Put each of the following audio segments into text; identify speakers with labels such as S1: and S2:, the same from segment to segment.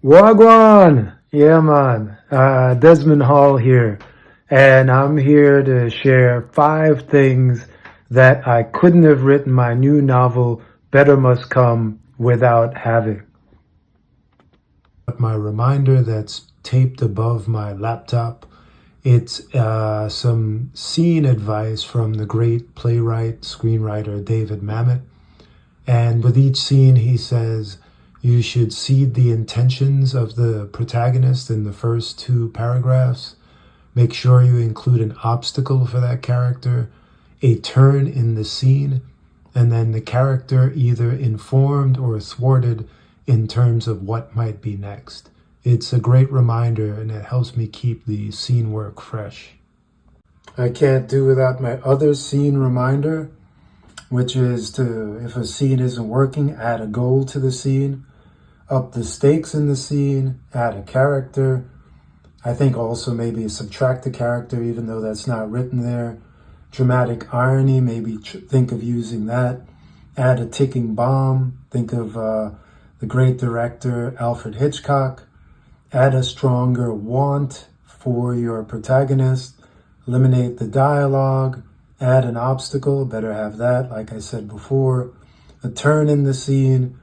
S1: Wagwan! Yeah, man. Desmond Hall here. And I'm here to share 5 things that I couldn't have written my new novel, Better Must Come, without having. My reminder that's taped above my laptop. It's some scene advice from the great playwright, screenwriter David Mamet. And with each scene, he says, you should seed the intentions of the protagonist in the first 2 paragraphs. Make sure you include an obstacle for that character, a turn in the scene, and then the character either informed or thwarted in terms of what might be next. It's a great reminder and it helps me keep the scene work fresh. I can't do without my other scene reminder, which is to, if a scene isn't working, add a goal to the scene, up the stakes in the scene, add a character. I think also maybe subtract a character, even though that's not written there. Dramatic irony, maybe think of using that. Add a ticking bomb, think of the great director Alfred Hitchcock. Add a stronger want for your protagonist. Eliminate the dialogue. Add an obstacle, better have that, like I said before. A turn in the scene,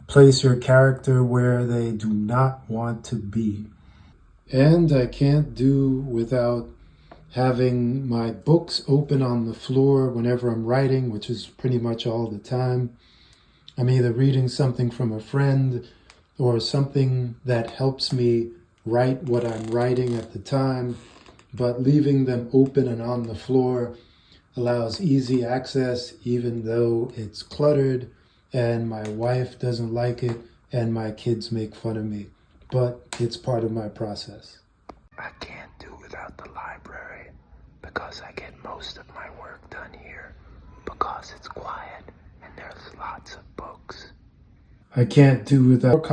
S1: place your character where they do not want to be. And I can't do without having my books open on the floor whenever I'm writing, which is pretty much all the time. I'm either reading something from a friend or something that helps me write what I'm writing at the time, but leaving them open and on the floor allows easy access, even though it's cluttered and my wife doesn't like it and my kids make fun of me. But it's part of my process.
S2: I can't do without the library because I get most of my work done here because it's quiet and there's lots of books.
S1: I can't do without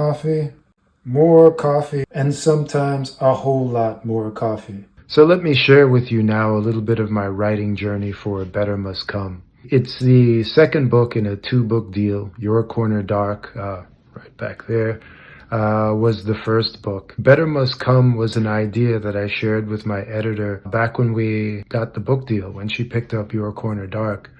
S1: more coffee, and sometimes a whole lot more coffee. So let me share with you now a little bit of my writing journey for Better Must Come. It's the second book in a 2-book deal. Your Corner Dark, right back there, was the first book. Better Must Come was an idea that I shared with my editor back when we got the book deal, when she picked up Your Corner Dark.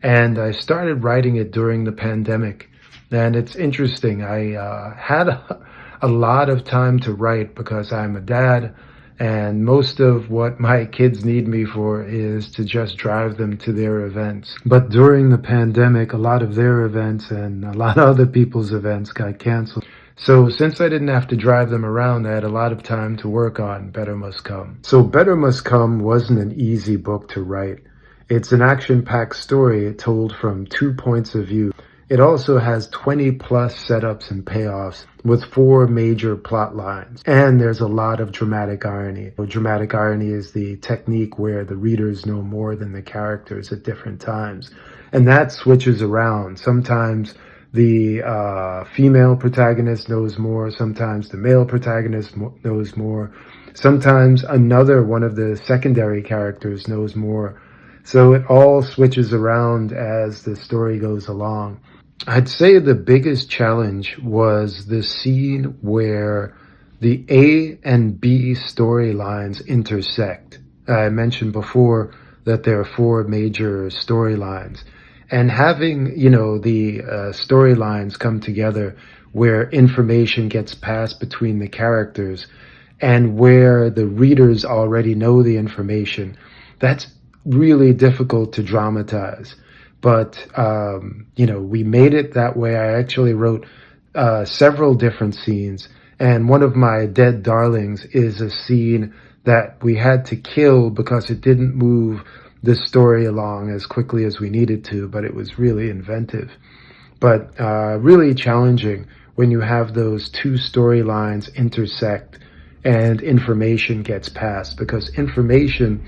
S1: And I started writing it during the pandemic. And it's interesting, I had a lot of time to write because I'm a dad, and most of what my kids need me for is to just drive them to their events. But during the pandemic, a lot of their events and a lot of other people's events got canceled. So since I didn't have to drive them around, I had a lot of time to work on Better Must Come. So Better Must Come wasn't an easy book to write. It's an action-packed story told from 2 points of view. It also has 20 plus setups and payoffs with 4 major plot lines. And there's a lot of dramatic irony. Dramatic irony is the technique where the readers know more than the characters at different times. And that switches around. Sometimes the female protagonist knows more. Sometimes the male protagonist knows more. Sometimes another one of the secondary characters knows more. So it all switches around as the story goes along. I'd say the biggest challenge was the scene where the A and B storylines intersect. I mentioned before that there are 4 major storylines. And having, the storylines come together where information gets passed between the characters and where the readers already know the information, that's really difficult to dramatize. But, we made it that way. I actually wrote several different scenes. And one of my dead darlings is a scene that we had to kill because it didn't move the story along as quickly as we needed to, but it was really inventive. But really challenging when you have those 2 storylines intersect and information gets passed, because information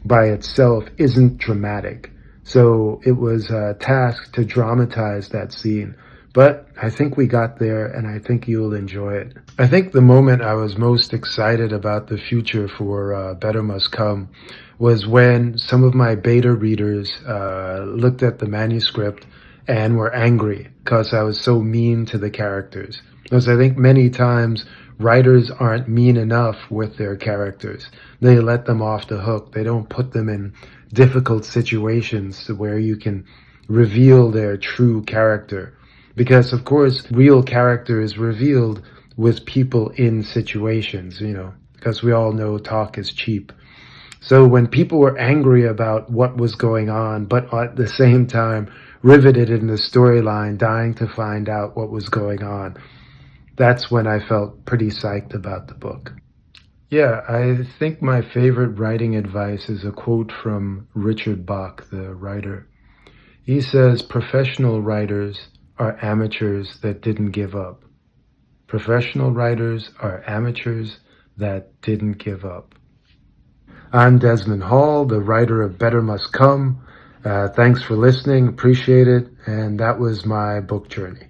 S1: by itself isn't dramatic. So it was a task to dramatize that scene. But I think we got there, and I think you'll enjoy it. I think the moment I was most excited about the future for Better Must Come was when some of my beta readers looked at the manuscript and were angry because I was so mean to the characters. Because I think many times writers aren't mean enough with their characters. They let them off the hook. They don't put them in difficult situations where you can reveal their true character. Because, of course, real character is revealed with people in situations, because we all know talk is cheap. So when people were angry about what was going on, but at the same time riveted in the storyline, dying to find out what was going on, that's when I felt pretty psyched about the book. Yeah, I think my favorite writing advice is a quote from Richard Bach, the writer. He says, "Professional writers are amateurs that didn't give up. Professional writers are amateurs that didn't give up." I'm Desmond Hall, the writer of Better Must Come. Thanks for listening, appreciate it, and that was my book journey.